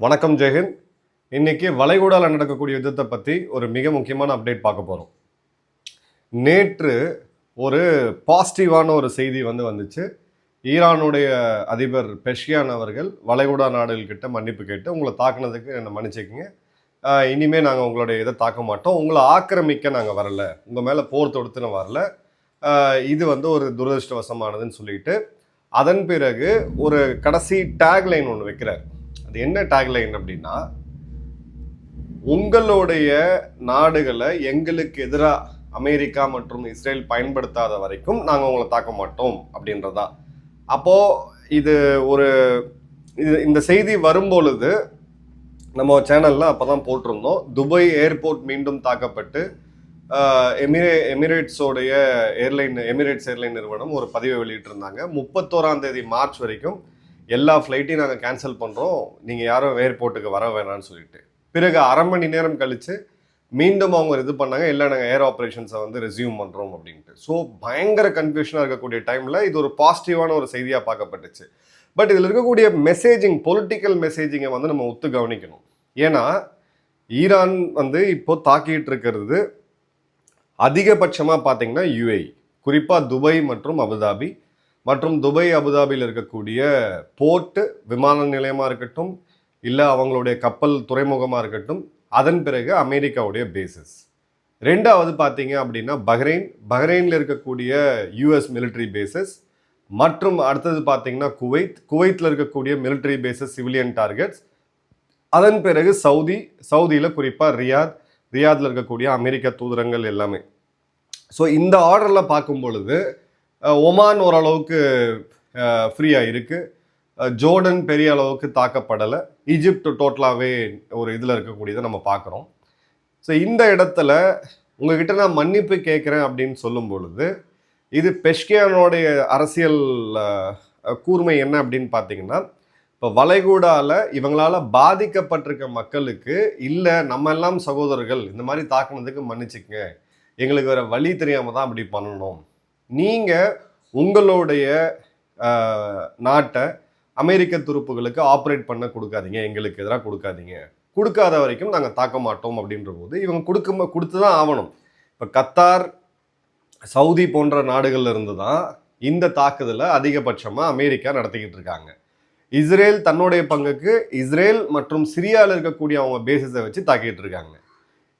வணக்கம் ஜெயஹிந்த். இன்னைக்கு வளைகுடாவில் நடக்கக்கூடிய யுத்தத்தை பற்றி ஒரு மிக முக்கியமான அப்டேட் பார்க்க போகிறோம். நேற்று ஒரு பாசிட்டிவான ஒரு செய்தி வந்துச்சு. ஈரானுடைய அதிபர் பெஷ்கியான் அவர்கள் வளைகுடா நாடுகள்கிட்ட மன்னிப்பு கேட்டு உங்களை தாக்குனதுக்கு என்னை மன்னிச்சுக்கிங்க, இனிமேல் நாங்கள் உங்களுடைய இதை தாக்க மாட்டோம், உங்களை ஆக்கிரமிக்க நாங்கள் வரல, உங்கள் மேலே போர் தொடுத்துன்னு வரல, இது ஒரு துரதிருஷ்டவசமானதுன்னு சொல்லிட்டு அதன் பிறகு ஒரு கடைசி டேக்லைன் ஒன்று வைக்கிறார். அது என்ன டேக்லைன் அப்படின்னா, உங்களுடைய நாடுகளை எங்களுக்கு எதிராக அமெரிக்கா மற்றும் இஸ்ரேல் பயன்படுத்தாத வரைக்கும் நாங்கள் உங்களை தாக்க மாட்டோம் அப்படின்றதா. அப்போ இது இந்த செய்தி வரும்பொழுது நம்ம சேனல்ல அப்பதான் போட்டிருந்தோம், துபாய் ஏர்போர்ட் மீண்டும் தாக்கப்பட்டு எமிரேட்ஸோடைய எமிரேட்ஸ் ஏர்லைன் நிறுவனம் ஒரு பதிவை வெளியிட்டிருந்தாங்க. 31ஆம் தேதி மார்ச் வரைக்கும் எல்லா ஃப்ளைட்டையும் நாங்கள் கேன்சல் பண்ணுறோம், நீங்கள் யாரும் ஏர்போர்ட்டுக்கு வர வேணான்னு சொல்லிட்டு. பிறகு அரை மணி நேரம் கழித்து மீண்டும் அவங்க இது பண்ணாங்க, இல்லை நாங்கள் ஏர் ஆப்ரேஷன்ஸை ரெஸ்யூம் பண்ணுறோம் அப்படின்ட்டு. ஸோ பயங்கர கன்ஃபியூஷனாக இருக்கக்கூடிய டைமில் இது ஒரு பாசிட்டிவான ஒரு செய்தியாக பார்க்கப்பட்டுச்சு. பட் இதில் இருக்கக்கூடிய மெசேஜிங், பொலிட்டிக்கல் மெசேஜிங்கை நம்ம ஒத்து கவனிக்கணும். ஏன்னா ஈரான் இப்போ தாக்கிட்டு இருக்கிறது அதிகபட்சமாக பார்த்தீங்கன்னா யுஏஇ, குறிப்பாக துபாய் மற்றும் அபுதாபி, மற்றும் துபாய் அபுதாபியில் இருக்கக்கூடிய போர்ட்டு விமான நிலையமாக இருக்கட்டும், இல்லை அவங்களுடைய கப்பல் துறைமுகமாக இருக்கட்டும், அதன் பிறகு அமெரிக்காவுடைய பேசஸ். ரெண்டாவது பார்த்தீங்க அப்படின்னா பஹ்ரைனில் இருக்கக்கூடிய யூஎஸ் மிலிட்ரி பேசஸ், மற்றும் அடுத்தது பார்த்தீங்கன்னா குவைத்தில் இருக்கக்கூடிய மிலிட்ரி பேசஸ், சிவிலியன் டார்கெட்ஸ். அதன் பிறகு சவுதியில் குறிப்பாக ரியாதில் இருக்கக்கூடிய அமெரிக்க தூதரங்கள் எல்லாமே. ஸோ இந்த ஆர்டரில் பார்க்கும் பொழுது ஒமான் ஓரளவுக்கு ஃப்ரீயாக இருக்குது, ஜோர்டன் பெரிய அளவுக்கு தாக்கப்படலை, ஈஜிப்ட் டோட்டலாகவே ஒரு இதில் இருக்கக்கூடியதை நம்ம பார்க்குறோம். ஸோ இந்த இடத்துல உங்ககிட்ட நான் மன்னிப்பு கேட்குறேன் அப்படின்னு சொல்லும் பொழுது இது பெஷ்கியானோடைய அரசியல் கூர்மை என்ன அப்படின்னு பார்த்தீங்கன்னா, இப்போ வளைகுடாவில் இவங்களால் பாதிக்கப்பட்டிருக்க மக்களுக்கு இல்லை நம்ம எல்லாம் சகோதரர்கள், இந்த மாதிரி தாக்குனதுக்கு மன்னிச்சுக்கங்க, எங்களுக்கு வேறு வழி தெரியாமல் தான் அப்படி பண்ணணும், நீங்கள் உங்களுடைய நாட்டை அமெரிக்க துருப்புகளுக்கு ஆப்ரேட் பண்ண கொடுக்காதீங்க, எங்களுக்கு எதிராக கொடுக்காத வரைக்கும் நாங்கள் தாக்க மாட்டோம் அப்படின்ற போது இவங்க கொடுத்து தான் ஆகணும். இப்போ கத்தார், சவுதி போன்ற நாடுகள்ல இருந்து தான் இந்த தாக்குதலை அதிகபட்சமாக அமெரிக்கா நடத்திக்கிட்டு இருக்காங்க. இஸ்ரேல் தன்னுடைய பங்குக்கு இஸ்ரேல் மற்றும் சிரியாவில் இருக்கக்கூடிய அவங்க பேசிஸை வச்சு தாக்கிட்டு இருக்காங்க.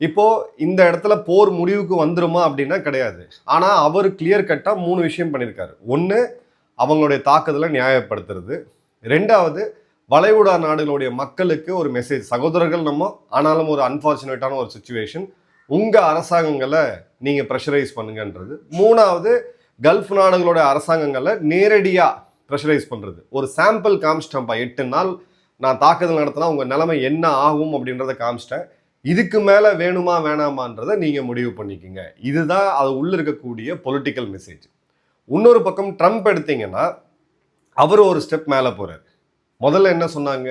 இப்போ இந்த இடத்துல போர் முடிவுக்கு வந்துருமா அப்படின்னா கிடையாது. ஆனால் அவர் கிளியர் கட்டாக 3 விஷயம் பண்ணியிருக்காரு. ஒன்று, அவங்களுடைய தாக்குதலை நியாயப்படுத்துறது. ரெண்டாவது, வளைகுடா நாடுகளுடைய மக்களுக்கு ஒரு மெசேஜ், சகோதரர்கள் நம்ம, ஆனாலும் ஒரு அன்ஃபார்ச்சுனேட்டான ஒரு சுச்சுவேஷன், உங்கள் அரசாங்கங்களை நீங்கள் ப்ரெஷரைஸ் பண்ணுங்கன்றது. மூணாவது, கல்ஃப் நாடுகளோட அரசாங்கங்களை நேரடியாக ப்ரெஷரைஸ் பண்ணுறது. ஒரு சாம்பிள் காமிச்சிட்டேன்ப்பா, 8 நாள் நான் தாக்குதல் நடத்தினா உங்கள் நிலைமை என்ன ஆகும் அப்படின்றத காமிச்சிட்டேன், இதுக்கு மேலே வேணுமா வேணாமான்றதை நீங்கள் முடிவு பண்ணிக்கோங்க. இதுதான் அது உள்ள இருக்கக்கூடிய பொலிட்டிக்கல் மெசேஜ். இன்னொரு பக்கம் ட்ரம்ப் எடுத்தீங்கன்னா அவர் ஒரு ஸ்டெப் மேலே போகிறார். முதல்ல என்ன சொன்னாங்க,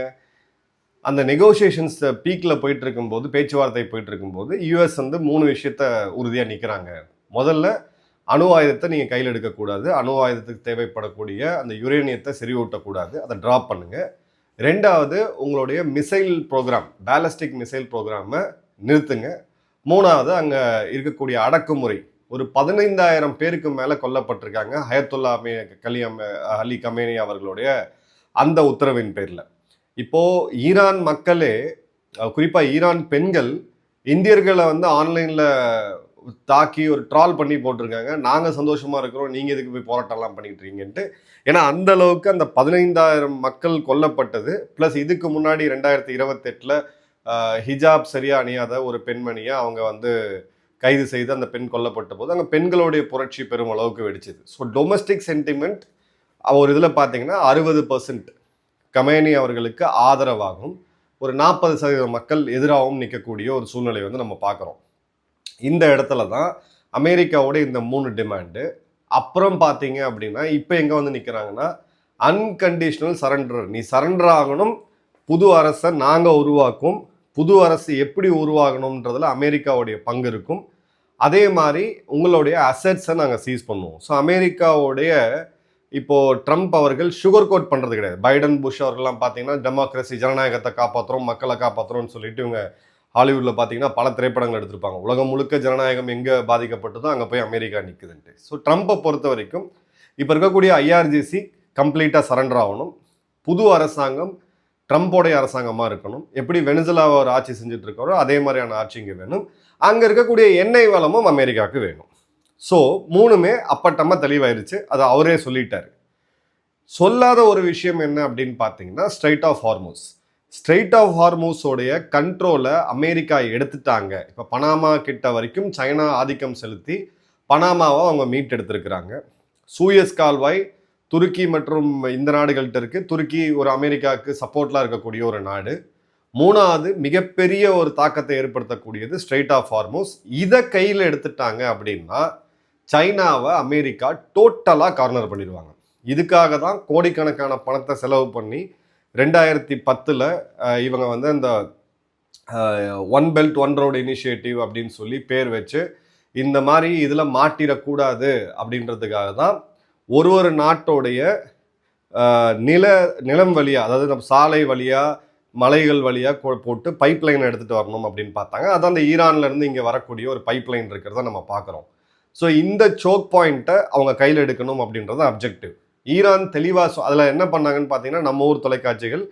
அந்த நெகோசியேஷன்ஸ் பீக்கில் போயிட்டு இருக்கும்போது, பேச்சுவார்த்தை போயிட்டு இருக்கும்போது யூஎஸ் 3 விஷயத்த உறுதியாக நிற்கிறாங்க. முதல்ல, அணு ஆயுதத்தை நீங்கள் கையில் எடுக்கக்கூடாது, அணு ஆயுதத்துக்கு தேவைப்படக்கூடிய அந்த யுரேனியத்தை செறிவூட்டக்கூடாது, அதை ட்ராப் பண்ணுங்கள். ரெண்டாவது, உங்களுடைய மிசைல் ப்ரோக்ராம், பேலஸ்டிக் மிசைல் ப்ரோக்ராமை நிறுத்துங்க. மூணாவது, அங்கே இருக்கக்கூடிய அடக்குமுறை, ஒரு 15,000 பேருக்கு மேலே கொல்லப்பட்டிருக்காங்க அயத்துல்லா அலி கமேனி அவர்களுடைய அந்த உத்தரவின் பேரில். இப்போது ஈரான் மக்களே, குறிப்பாக ஈரான் பெண்கள் இந்தியர்களை ஆன்லைனில் தாக்கி ஒரு ட்ரால் பண்ணி போட்டிருக்காங்க, நாங்கள் சந்தோஷமாக இருக்கிறோம், நீங்கள் இதுக்கு போய் போராட்டம்லாம் பண்ணிட்டு இருக்கீங்கன்ட்டு. ஏன்னா அந்த அளவுக்கு அந்த 15,000 மக்கள் கொல்லப்பட்டது, ப்ளஸ் இதுக்கு முன்னாடி 2028 ஹிஜாப் சரியாக அணியாத ஒரு பெண்மணியை அவங்க கைது செய்து அந்த பெண் கொல்லப்பட்ட போது அங்கே பெண்களுடைய புரட்சி பெரும் அளவுக்கு வெடிச்சது. ஸோ டொமஸ்டிக் சென்டிமெண்ட் ஒரு இதில் பார்த்தீங்கன்னா 60% கமேனி அவர்களுக்கு ஆதரவாகவும், ஒரு 40% மக்கள் எதிராகவும் நிற்கக்கூடிய ஒரு சூழ்நிலை நம்ம பார்க்குறோம். இந்த இடத்துல தான் அமெரிக்காவோட இந்த 3 டிமாண்டு. அப்புறம் பார்த்தீங்க அப்படின்னா இப்போ எங்கே நிற்கிறாங்கன்னா, அன்கண்டிஷனல் சரண்டர், நீ சரண்டர் ஆகணும், புது அரசை நாங்கள் உருவாக்கும், புது அரசு எப்படி உருவாகணுன்றதுல அமெரிக்காவுடைய பங்கு இருக்கும், அதே மாதிரி உங்களுடைய அசெட்ஸை நாங்கள் சீஸ் பண்ணுவோம். ஸோ அமெரிக்காவுடைய இப்போ ட்ரம்ப் அவர்கள் சுகர் கோட் பண்ணுறது கிடையாது. பைடன் புஷ் அவர்கள்லாம் பார்த்தீங்கன்னா டெமோக்ரஸி ஜனநாயகத்தை காப்பாற்றுறோம், மக்களை காப்பாற்றுறோம்னு சொல்லிட்டு இவங்க ஹாலிவுட்டில் பார்த்தீங்கன்னா பல திரைப்படங்கள் எடுத்திருப்பாங்க. உலகம் முழுக்க ஜனநாயகம் எங்கே பாதிக்கப்பட்டதோ அங்கே போய் அமெரிக்கா நிற்குதுன்ட்டு. ஸோ ட்ரம்ப்பை பொறுத்த வரைக்கும் இப்போ இருக்கக்கூடிய ஐஆர்ஜிசி கம்ப்ளீட்டாக சரண்டர் ஆகணும். புது அரசாங்கம் ட்ரம்ப்போடைய அரசாங்கமாக இருக்கணும். எப்படி வெனிசுலாவை ஒரு ஆட்சி செஞ்சுட்டு இருக்காரோ அதே மாதிரியான ஆட்சி இங்கே வேணும். அங்கே இருக்கக்கூடிய எண்ணெய் வளமும் அமெரிக்காவுக்கு வேணும். ஸோ மூணுமே அப்பட்டமாக தெளிவாயிருச்சு. அதை அவரே சொல்லிட்டாரு. சொல்லாத ஒரு விஷயம் என்ன அப்படின்னு பார்த்தீங்கன்னா strait of Hormuz. Strait of ஹார்மூஸோடைய கண்ட்ரோலை அமெரிக்கா எடுத்துட்டாங்க. இப்போ பனாமா கிட்ட வரைக்கும் சைனா ஆதிக்கம் செலுத்தி பனாமாவை அவங்க மீட் எடுத்திருக்கிறாங்க. சூயஸ் கால்வாய் துருக்கி மற்றும் இந்த நாடுகள்கிட்ட இருக்குது. துருக்கி ஒரு அமெரிக்காவுக்கு சப்போர்ட்லாம் இருக்கக்கூடிய ஒரு நாடு. மூணாவது மிகப்பெரிய ஒரு தாக்கத்தை ஏற்படுத்தக்கூடியது ஸ்ட்ரெயிட் ஆஃப் ஹார்மூஸ். இதை கையில் எடுத்துட்டாங்க அப்படின்னா சைனாவை அமெரிக்கா டோட்டலாக கார்னர் பண்ணிடுவாங்க. இதுக்காக தான் கோடிக்கணக்கான பணத்தை செலவு பண்ணி 2010 இவங்க வந்து அந்த one belt one road initiative அப்படின்னு சொல்லி பேர் வச்சு இந்த மாதிரி இதில் மாட்டிடக்கூடாது அப்படின்றதுக்காக தான் ஒரு நாட்டோடைய நிலம் வழியாக, அதாவது நம்ம சாலை வழியாக மலைகள் வழியாக போட்டு பைப் லைன் எடுத்துகிட்டு வரணும் அப்படின்னு பார்த்தாங்க. அதான் அந்த ஈரான்லேருந்து இங்கே வரக்கூடிய ஒரு பைப் லைன் இருக்கிறத நம்ம பார்க்குறோம். ஸோ இந்த சோக் பாயிண்ட்டை அவங்க கையில் எடுக்கணும் அப்படின்றது அப்ஜெக்டிவ். ஈரான் தெளிவாக அதில் என்ன பண்ணாங்கன்னு பார்த்தீங்கன்னா நம்ம ஊர் தொலைக்காட்சிகள்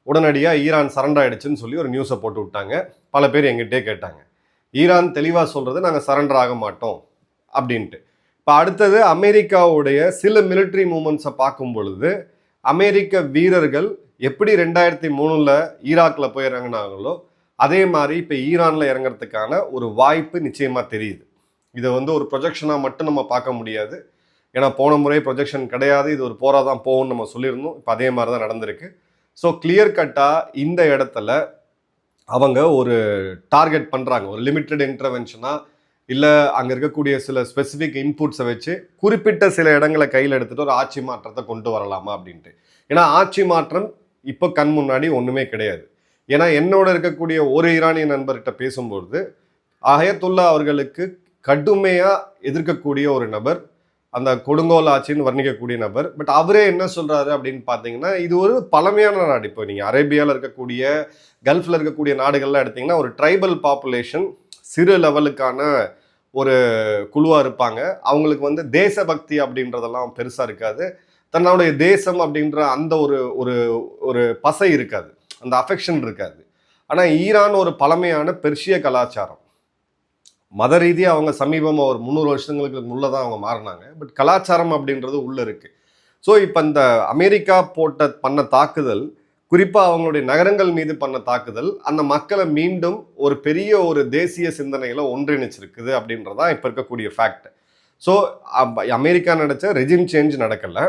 உடனடியாக ஈரான் சரண்டர் ஆகிடுச்சுன்னு சொல்லி ஒரு நியூஸை போட்டு விட்டாங்க. பல பேர் எங்கிட்டே கேட்டாங்க, ஈரான் தெளிவாக சொல்கிறது நாங்கள் சரண்டர் ஆக மாட்டோம் அப்படின்ட்டு. இப்போ அடுத்தது அமெரிக்காவுடைய சில மிலிட்ரி மூமெண்ட்ஸை பார்க்கும் பொழுது அமெரிக்க வீரர்கள் எப்படி 2003 ஈராக்கில் போய் இறங்கினாங்களோ அதே மாதிரி இப்போ ஈரானில் இறங்குறதுக்கான ஒரு வாய்ப்பு நிச்சயமாக தெரியுது. இதை வந்து ஒரு ப்ரொஜெக்ஷனாக மட்டும் நம்ம பார்க்க முடியாது. ஏன்னா போன முறை ப்ரொஜெக்ஷன் கிடையாது, இது ஒரு போராக தான் போகும்னு நம்ம சொல்லியிருந்தோம். இப்போ அதே மாதிரி தான் நடந்திருக்கு. ஸோ கிளியர் கட்டாக இந்த இடத்துல அவங்க ஒரு டார்கெட் பண்ணுறாங்க. ஒரு லிமிட்டட் இன்டர்வென்ஷனாக இல்லை அங்கே இருக்கக்கூடிய சில ஸ்பெசிஃபிக் இன்புட்ஸை வச்சு குறிப்பிட்ட சில இடங்களை கையில் எடுத்துகிட்டு ஒரு ஆட்சி மாற்றத்தை கொண்டு வரலாமா அப்படின்ட்டு. ஏன்னா ஆட்சி மாற்றம் இப்போ கண் முன்னாடி ஒன்றுமே கிடையாது. ஏன்னா என்னோட இருக்கக்கூடிய ஒரு ஈரானிய நண்பர்கிட்ட பேசும்பொழுது அயத்துல்லா அவர்களுக்கு கடுமையாக எதிர்க்கக்கூடிய ஒரு நபர், அந்த கொடுங்கோல் ஆட்சின்னு வர்ணிக்கக்கூடிய நபர். பட் அவரே என்ன சொல்கிறாரு அப்படின்னு பார்த்தீங்கன்னா இது ஒரு பழமையான நாடு. இப்போ நீங்கள் அரேபியாவில் இருக்கக்கூடிய கல்ஃபில் இருக்கக்கூடிய நாடுகள்லாம் எடுத்திங்கன்னா ஒரு ட்ரைபல் பாப்புலேஷன் சிறு லெவலுக்கான ஒரு குழுவாக இருப்பாங்க. அவங்களுக்கு வந்து தேசபக்தி அப்படின்றதெல்லாம் பெருசாக இருக்காது. தன்னுடைய தேசம் அப்படின்ற அந்த ஒரு ஒரு பசை இருக்காது, அந்த அஃபெக்ஷன் இருக்காது. ஆனால் ஈரான் ஒரு பழமையான பெர்ஷிய கலாச்சாரம். மத ரீதியாக அவங்க சமீபமாக ஒரு 300 வருஷங்களுக்கு முன்னே தான் அவங்க மாறினாங்க. பட் கலாச்சாரம் அப்படின்றது உள்ளே இருக்குது. ஸோ இப்போ இந்த அமெரிக்கா பண்ண தாக்குதல், குறிப்பாக அவங்களுடைய நகரங்கள் மீது பண்ண தாக்குதல் அந்த மக்களை மீண்டும் ஒரு பெரிய ஒரு தேசிய சிந்தனையில் ஒன்றிணைச்சிருக்குது அப்படின்றதான் இப்போ இருக்கக்கூடிய ஃபேக்ட். ஸோ அமெரிக்கா நினச்ச ரெஜிம் சேஞ்ச் நடக்கலை.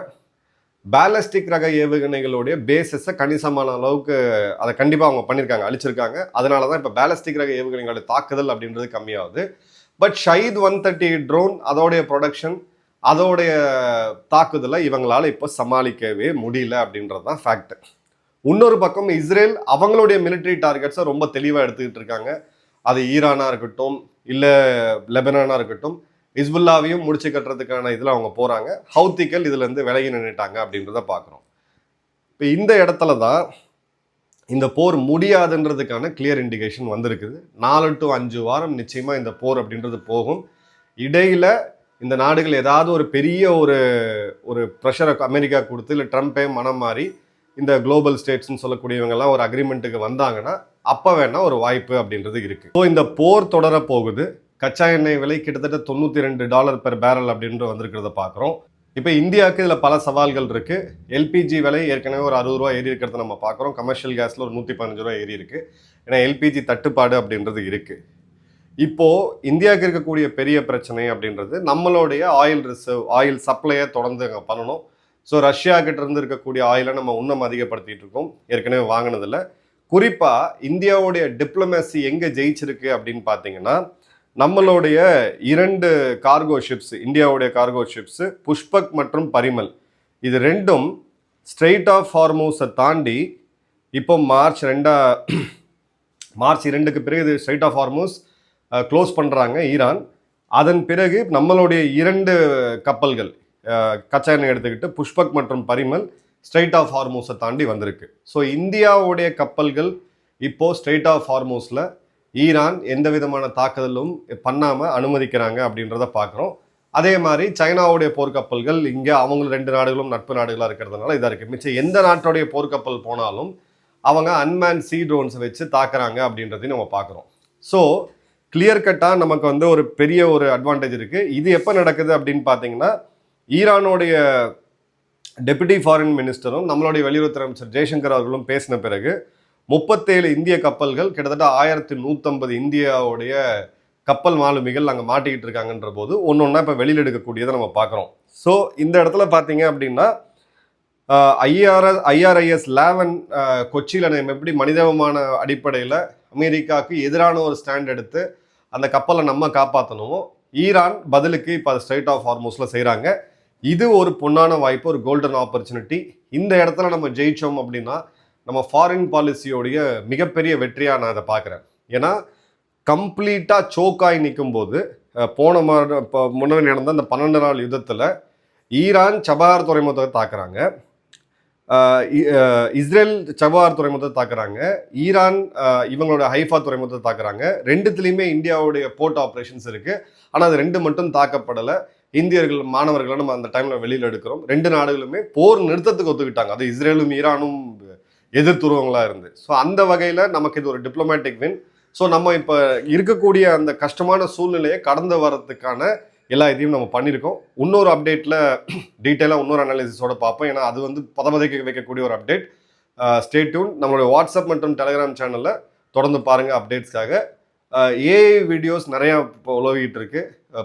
பேலஸ்டிக் ரக ஏவுகணைகளுடைய பேசஸை கணிசமான அளவுக்கு அதை கண்டிப்பாக அவங்க பண்ணியிருக்காங்க, அழிச்சிருக்காங்க. அதனால தான் இப்போ பேலஸ்டிக் ரக ஏவுகணைகளுடைய தாக்குதல் அப்படின்றது கம்மியாகுது. பட் ஷஹீத் 138 ட்ரோன் அதோடைய ப்ரொடக்ஷன், அதோடைய தாக்குதலை இவங்களால் இப்போ சமாளிக்கவே முடியல அப்படின்றது தான் ஃபேக்ட். இன்னொரு பக்கம் இஸ்ரேல் அவங்களுடைய மிலிட்ரி டார்கெட்ஸை ரொம்ப தெளிவாக எடுத்துக்கிட்டு இருக்காங்க. அது ஈரானாக இருக்கட்டும் இல்லை லெபனானாக இருக்கட்டும், ஹிஸ்புல்லாவையும் முடிச்சு கட்டுறதுக்கான இதில் அவங்க போகிறாங்க. ஹவுத்திகள் இதுலேருந்து விலகி நின்றுட்டாங்க அப்படின்றத பார்க்குறோம். இப்போ இந்த இடத்துல தான் இந்த போர் முடியாதுன்றதுக்கான கிளியர் இண்டிகேஷன் வந்திருக்குது. 4 to 5 வாரம் நிச்சயமாக இந்த போர் அப்படின்றது போகும். இடையில் இந்த நாடுகள் ஏதாவது ஒரு பெரிய ஒரு ப்ரெஷரை அமெரிக்கா கொடுத்து இல்லை ட்ரம்ப்பே மனம் மாறி இந்த குளோபல் ஸ்டேட்ஸ்ன்னு சொல்லக்கூடியவங்கெல்லாம் ஒரு அக்ரிமெண்ட்டுக்கு வந்தாங்கன்னா அப்போ வேணால் ஒரு வாய்ப்பு அப்படின்றது இருக்குது. ஸோ இந்த போர் தொடர போகுது. கச்சா எண்ணெய் விலை கிட்டத்தட்ட $92 பெர் பேரல் அப்படின்ற வந்திருக்கிறத பார்க்குறோம். இப்போ இந்தியாவுக்கு இதில் பல சவால்கள் இருக்குது. எல்பிஜி விலை ஏற்கனவே ஒரு 60 ரூபா ஏறி இருக்கிறத நம்ம பார்க்குறோம். கமர்ஷியல் கேஸில் ஒரு 115 ரூபா ஏறி இருக்குது. ஏன்னா எல்பிஜி தட்டுப்பாடு அப்படின்றது இருக்குது. இப்போது இந்தியாவுக்கு இருக்கக்கூடிய பெரிய பிரச்சனை அப்படின்றது நம்மளுடைய ஆயில் ரிசர்வ், ஆயில் சப்ளையை தொடர்ந்து அங்கே பண்ணணும். ஸோ ரஷ்யா கிட்ட இருந்து இருக்கக்கூடிய ஆயிலை நம்ம இன்னும் அதிகப்படுத்திட்டு இருக்கோம், ஏற்கனவே வாங்கினதில்ல. குறிப்பாக இந்தியாவுடைய டிப்ளமேசி எங்கே ஜெயிச்சிருக்கு அப்படின்னு பார்த்தீங்கன்னா நம்மளுடைய 2 கார்கோ ஷிப்ஸ், இந்தியாவுடைய கார்கோ ஷிப்ஸு புஷ்பக் மற்றும் பரிமல், இது ரெண்டும் ஸ்ட்ரெயிட் ஆஃப் ஹார்மூஸை தாண்டி இப்போ மார்ச் 2க்கு பிறகு இது ஸ்ட்ரெயிட் ஆஃப் ஹார்மூஸ் க்ளோஸ் பண்ணுறாங்க ஈரான். அதன் பிறகு நம்மளுடைய 2 கப்பல்கள் கச்சா எண்ணெய் எடுத்துக்கிட்டு புஷ்பக் மற்றும் பரிமல் ஸ்ட்ரெயிட் ஆஃப் ஹார்மூஸை தாண்டி வந்திருக்கு. ஸோ இந்தியாவுடைய கப்பல்கள் இப்போது ஸ்ட்ரெயிட் ஆஃப் ஹார்மூஸில் ஈரான் எந்த விதமான தாக்குதலும் பண்ணாமல் அனுமதிக்கிறாங்க அப்படின்றத பார்க்குறோம். அதே மாதிரி சைனாவுடைய போர்க்கப்பல்கள் இங்கே அவங்க 2 நாடுகளும் நட்பு நாடுகளாக இருக்கிறதுனால இதாக இருக்குது. மிச்சம் எந்த நாட்டுடைய போர்க்கப்பல் போனாலும் அவங்க அன்மேன் சீ ட்ரோன்ஸை வச்சு தாக்குறாங்க அப்படின்றதையும் நம்ம பார்க்குறோம். ஸோ கிளியர் கட்டாக நமக்கு வந்து ஒரு பெரிய ஒரு அட்வான்டேஜ் இருக்குது. இது எப்போ நடக்குது அப்படின்னு பார்த்தீங்கன்னா, ஈரானுடைய டெபுட்டி ஃபாரின் மினிஸ்டரும் நம்மளுடைய வெளியுறவுத்துறை அமைச்சர் ஜெய்சங்கர் அவர்களும் பேசின பிறகு 37 இந்திய கப்பல்கள் கிட்டத்தட்ட 1150 இந்தியாவுடைய கப்பல் மாலுமிகள் அங்கே மாட்டிக்கிட்டு இருக்காங்கன்ற போது ஒன்று ஒன்றா இப்போ வெளியில் எடுக்கக்கூடியதை நம்ம பார்க்குறோம். ஸோ இந்த இடத்துல பார்த்தீங்க அப்படின்னா IRIS 11 கொச்சியில் நம்ம எப்படி மனிதமான அடிப்படையில் அமெரிக்காவுக்கு எதிரான ஒரு ஸ்டாண்ட் எடுத்து அந்த கப்பலை நம்ம காப்பாற்றணுமோ, ஈரான் பதிலுக்கு இப்போ அதை ஸ்ட்ரெயிட் ஆஃப் ஹார்மூஸில் செய்கிறாங்க. இது ஒரு பொன்னான வாய்ப்பு, ஒரு கோல்டன் ஆப்பர்ச்சுனிட்டி. இந்த இடத்துல நம்ம ஜெயிச்சோம் அப்படின்னா நம்ம ஃபாரின் பாலிசியோடைய மிகப்பெரிய வெற்றியாக நான் அதை பார்க்குறேன். ஏன்னா கம்ப்ளீட்டாக சோக்காய் நிற்கும் போது போன இப்போ முன்னாடி நடந்த அந்த 12 நாள் யுத்தத்தில் ஈரான் சபஹார் துறைமுகத்தை தாக்குறாங்க, இஸ்ரேல் சபஹார் துறைமுகத்தை தாக்குறாங்க, ஈரான் இவங்களோட ஹைஃபா துறைமுகத்தை தாக்குறாங்க. ரெண்டுத்துலேயுமே இந்தியாவுடைய போர்ட் ஆப்ரேஷன்ஸ் இருக்குது. ஆனால் அது 2 மட்டும் தாக்கப்படலை. இந்தியர்கள் மாணவர்களை நம்ம அந்த டைமில் வெளியில் எடுக்கிறோம். 2 நாடுகளுமே போர் நிறுத்தத்துக்கு ஒத்துக்கிட்டாங்க. அது இஸ்ரேலும் ஈரானும் எதிர்த்துருவங்களாக இருந்து. ஸோ அந்த வகையில் நமக்கு இது ஒரு டிப்ளமேட்டிக் வின். ஸோ நம்ம இப்போ இருக்கக்கூடிய அந்த கஷ்டமான சூழ்நிலையை கடந்து வரதுக்கான எல்லா இதையும் நம்ம பண்ணியிருக்கோம். இன்னொரு அப்டேட்டில் டீட்டெயிலாக இன்னொரு அனாலிசிஸோட பார்ப்போம். ஏன்னா அது வந்து பதபதைக்க வைக்கக்கூடிய ஒரு அப்டேட். Stay tune. நம்மளுடைய வாட்ஸ்அப் மற்றும் டெலிகிராம் சேனலில் தொடர்ந்து பாருங்கள் அப்டேட்ஸ்க்காக. ஏஐ வீடியோஸ் நிறையா இப்போ உலகிட்டு இருக்கு.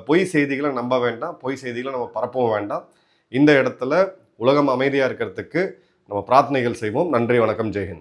பொய் செய்திகளை நம்ப வேண்டாம், பொய் செய்திகளை நம்ம பரப்பவும் வேண்டாம். இந்த இடத்துல உலகம் அமைதியாக இருக்கிறதுக்கு நம்ம பிரார்த்தனைகள் செய்வோம். நன்றி, வணக்கம், ஜெய்ஹிந்த்.